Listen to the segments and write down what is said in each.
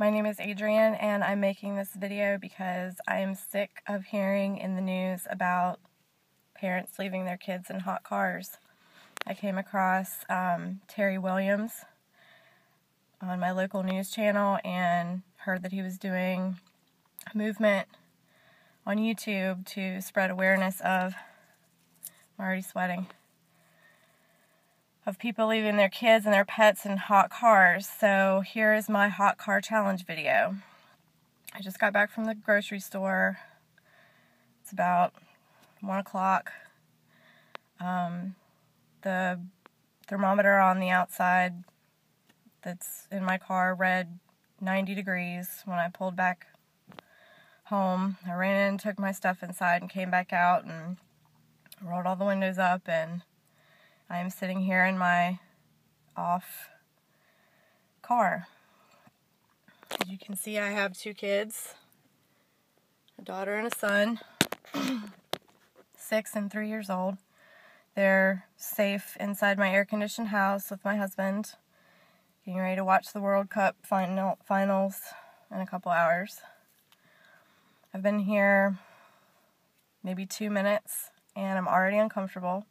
My name is Adrienne, and I'm making this video because I am sick of hearing in the news about parents leaving their kids in hot cars. I came across Terry Williams on my local news channel and heard that he was doing a movement on YouTube to spread awareness of, I'm already sweating, of people leaving their kids and their pets in hot cars. So here is my hot car challenge video. I just got back from the grocery store. It's about 1 o'clock. The thermometer on the outside that's in my car read 90 degrees. When I pulled back home, I ran in, took my stuff inside, and came back out and rolled all the windows up, and I am sitting here in my off car. As you can see, I have 2 kids, a daughter and a son, 6 and 3 years old. They're safe inside my air-conditioned house with my husband, getting ready to watch the World Cup finals in a couple hours. I've been here maybe 2 minutes, and I'm already uncomfortable.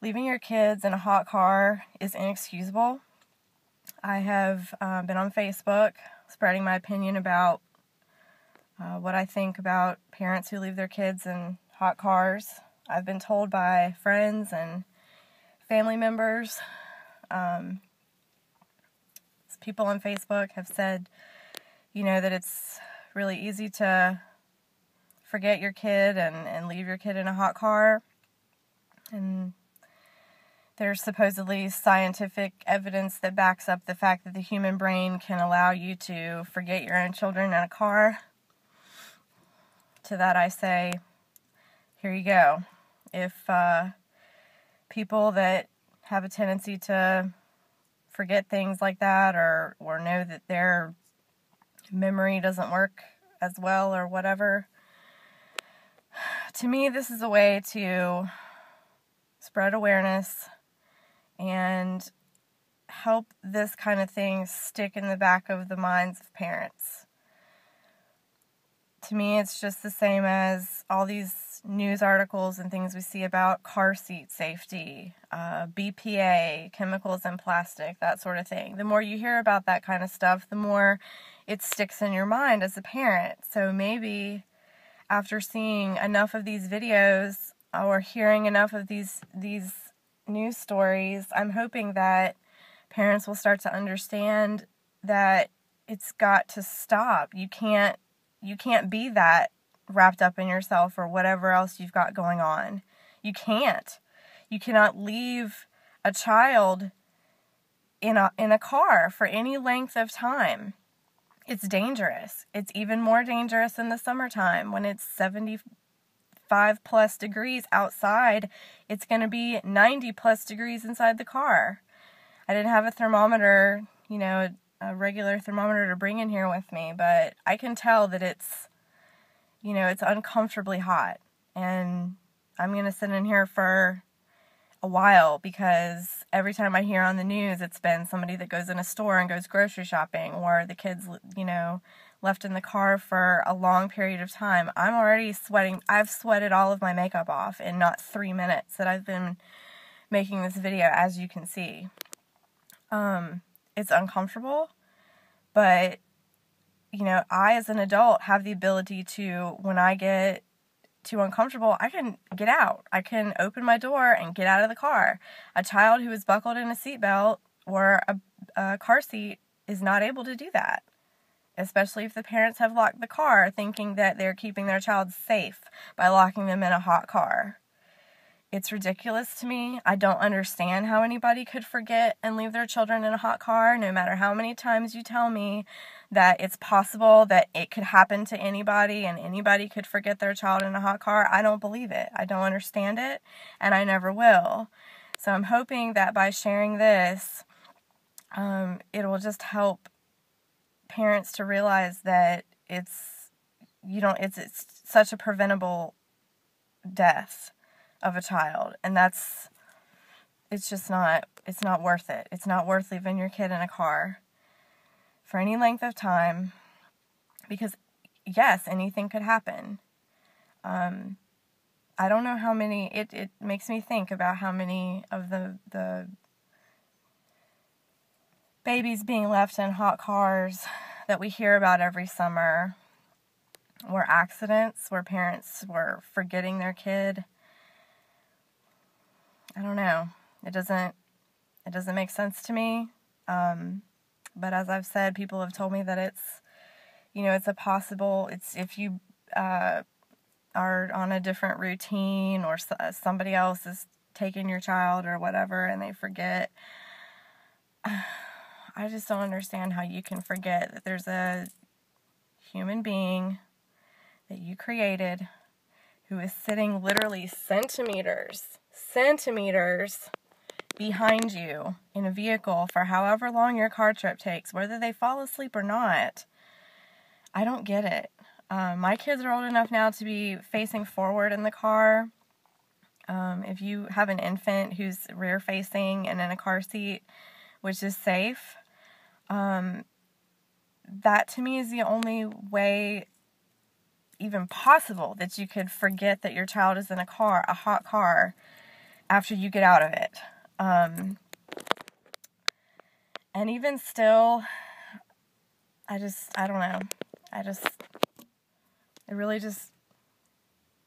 Leaving your kids in a hot car is inexcusable. I have been on Facebook spreading my opinion about what I think about parents who leave their kids in hot cars. I've been told by friends and family members, people on Facebook have said, that it's really easy to forget your kid and leave your kid in a hot car. And there's supposedly scientific evidence that backs up the fact that the human brain can allow you to forget your own children in a car. To that I say, here you go. If people that have a tendency to forget things like that or know that their memory doesn't work as well or whatever, to me this is a way to spread awareness and help this kind of thing stick in the back of the minds of parents. To me, it's just the same as all these news articles and things we see about car seat safety, BPA, chemicals in plastic, that sort of thing. The more you hear about that kind of stuff, the more it sticks in your mind as a parent. So maybe after seeing enough of these videos or hearing enough of these news stories, I'm hoping that parents will start to understand that it's got to stop. You can't be that wrapped up in yourself or whatever else you've got going on. You can't. You cannot leave a child in a car for any length of time. It's dangerous. It's even more dangerous in the summertime when it's 75 plus degrees outside. It's going to be 90 plus degrees inside the car. I didn't have a thermometer, a regular thermometer to bring in here with me, but I can tell that it's uncomfortably hot, and I'm going to sit in here for a while because every time I hear on the news, it's been somebody that goes in a store and goes grocery shopping, or the kids, left in the car for a long period of time. I'm already sweating. I've sweated all of my makeup off in not 3 minutes that I've been making this video, as you can see. It's uncomfortable, but, I as an adult have the ability to, when I get too uncomfortable, I can get out. I can open my door and get out of the car. A child who is buckled in a seatbelt or a car seat is not able to do that, especially if the parents have locked the car thinking that they're keeping their child safe by locking them in a hot car. It's ridiculous to me. I don't understand how anybody could forget and leave their children in a hot car, no matter how many times you tell me that it's possible that it could happen to anybody and anybody could forget their child in a hot car. I don't believe it. I don't understand it, and I never will. So I'm hoping that by sharing this, it will just help parents to realize that it's such a preventable death of a child, and it's not worth it. It's not worth leaving your kid in a car. for any length of time, because yes, anything could happen. I don't know how many, it makes me think about how many of the babies being left in hot cars that we hear about every summer were accidents, where parents were forgetting their kid. I don't know. It doesn't make sense to me. But as I've said, people have told me that it's if you are on a different routine, or somebody else is taking your child or whatever and they forget. I just don't understand how you can forget that there's a human being that you created who is sitting literally centimeters behind you in a vehicle for however long your car trip takes, whether they fall asleep or not. I don't get it. My kids are old enough now to be facing forward in the car. If you have an infant who's rear facing and in a car seat, which is safe, that to me is the only way even possible that you could forget that your child is in a hot car, after you get out of it. And even still, I don't know. It really just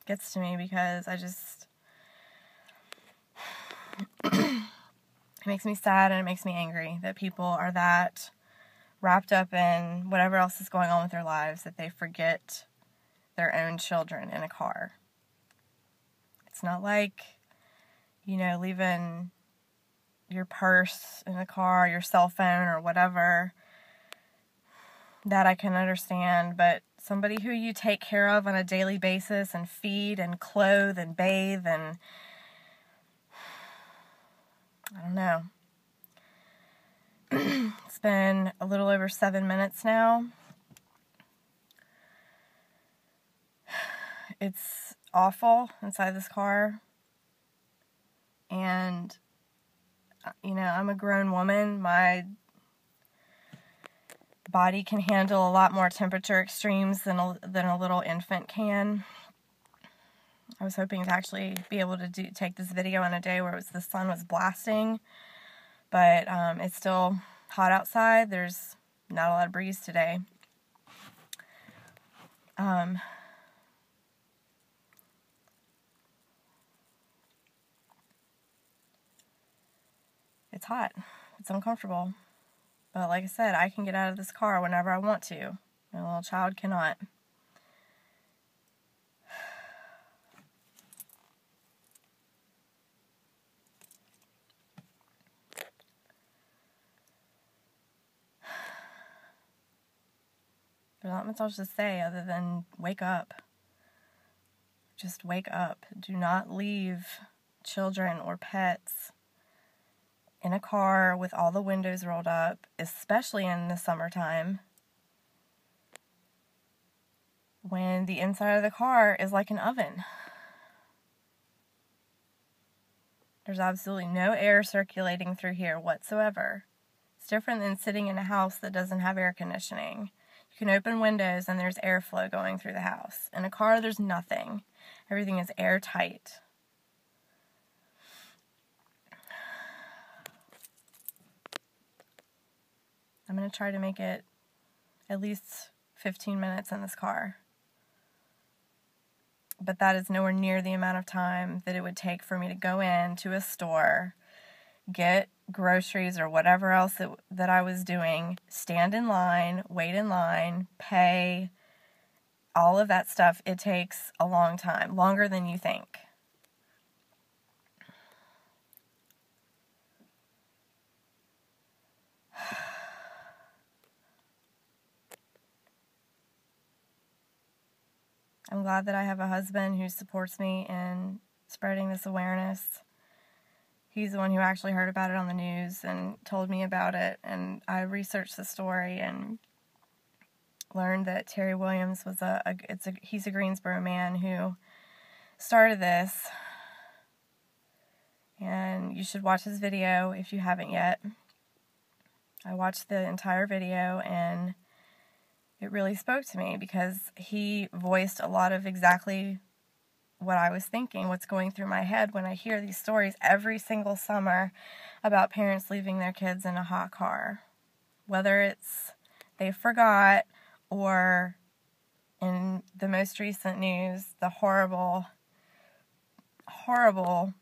gets to me, because it makes me sad and it makes me angry that people are that wrapped up in whatever else is going on with their lives that they forget their own children in a car. It's not like, leaving your purse in the car, your cell phone or whatever. That I can understand, but somebody who you take care of on a daily basis and feed and clothe and bathe and I don't know. It's been a little over 7 minutes now. It's awful inside this car. And, I'm a grown woman. My body can handle a lot more temperature extremes than a little infant can. I was hoping to actually be able to take this video on a day where the sun was blasting, but it's still hot outside. There's not a lot of breeze today. It's hot. It's uncomfortable. But like I said, I can get out of this car whenever I want to. My little child cannot. There's not much else to say other than wake up. Just wake up. Do not leave children or pets in a car with all the windows rolled up, especially in the summertime, when the inside of the car is like an oven. There's absolutely no air circulating through here whatsoever. It's different than sitting in a house that doesn't have air conditioning. You can open windows and there's airflow going through the house. In a car, there's nothing. Everything is airtight. I'm going to try to make it at least 15 minutes in this car. But that is nowhere near the amount of time that it would take for me to go into a store, get groceries or whatever else that I was doing, stand in line, wait in line, pay, all of that stuff. It takes a long time, longer than you think. I'm glad that I have a husband who supports me in spreading this awareness. He's the one who actually heard about it on the news and told me about it, and I researched the story and learned that Terry Williams was he's a Greensboro man who started this, and you should watch his video if you haven't yet. I watched the entire video, and it really spoke to me because he voiced a lot of exactly what I was thinking, what's going through my head when I hear these stories every single summer about parents leaving their kids in a hot car. Whether it's they forgot, or in the most recent news, the horrible, horrible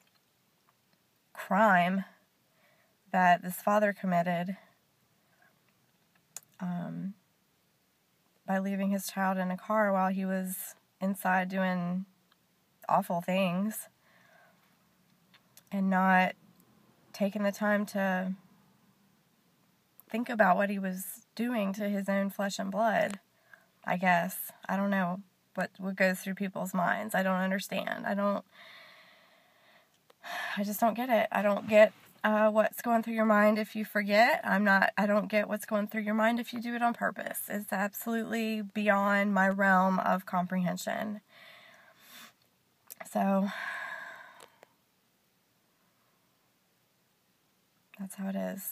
crime that this father committed by leaving his child in a car while he was inside doing awful things and not taking the time to think about what he was doing to his own flesh and blood, I guess. I don't know what goes through people's minds. I don't understand. I just don't get it. I don't get what's going through your mind if you forget. I don't get what's going through your mind if you do it on purpose. It's absolutely beyond my realm of comprehension. So, that's how it is.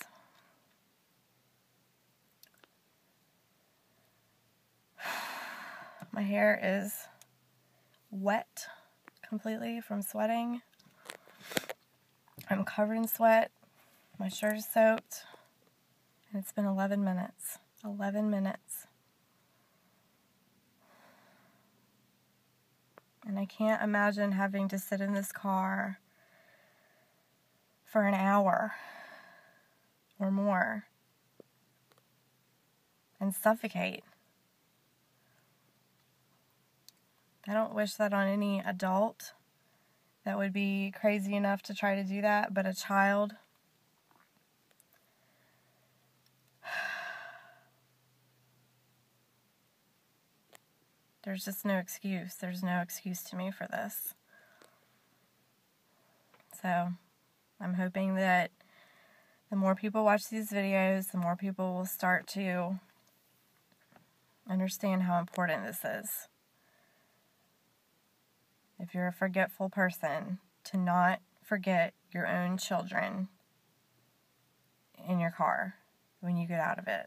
My hair is wet completely from sweating. I'm covered in sweat. My shirt is soaked. And it's been 11 minutes. 11 minutes. And I can't imagine having to sit in this car for an hour or more and suffocate. I don't wish that on any adult that would be crazy enough to try to do that, but a child, there's just no excuse. There's no excuse to me for this. So, I'm hoping that the more people watch these videos, the more people will start to understand how important this is. If you're a forgetful person, to not forget your own children in your car when you get out of it.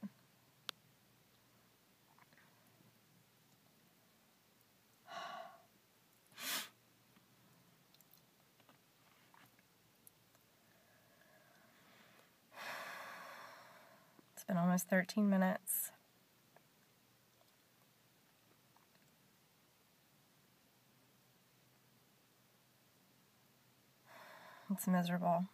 It's been almost 13 minutes. It's miserable.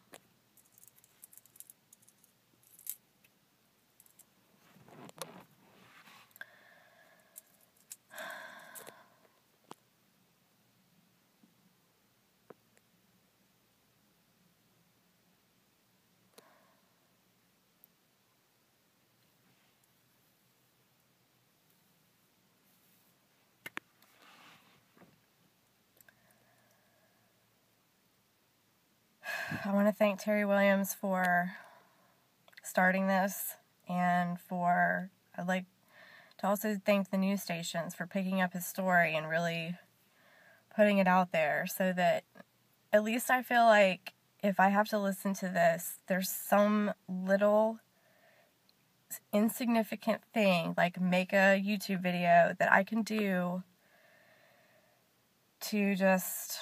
I want to thank Terry Williams for starting this, and I'd like to also thank the news stations for picking up his story and really putting it out there, so that at least I feel like if I have to listen to this, there's some little insignificant thing, like make a YouTube video that I can do to just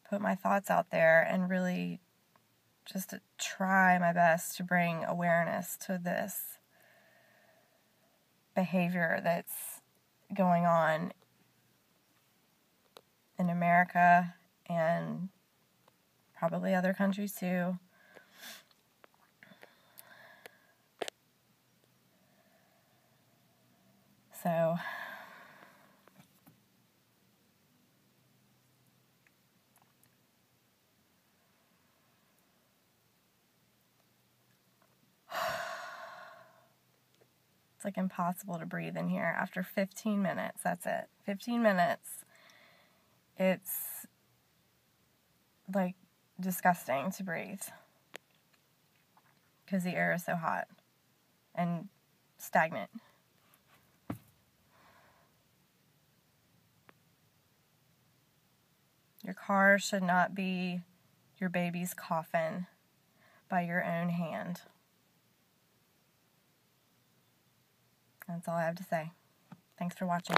put my thoughts out there and really just to try my best to bring awareness to this behavior that's going on in America and probably other countries too. So, it's like impossible to breathe in here after 15 minutes. That's it. 15 minutes. It's like disgusting to breathe because the air is so hot and stagnant. Your car should not be your baby's coffin by your own hand. That's all I have to say. Thanks for watching.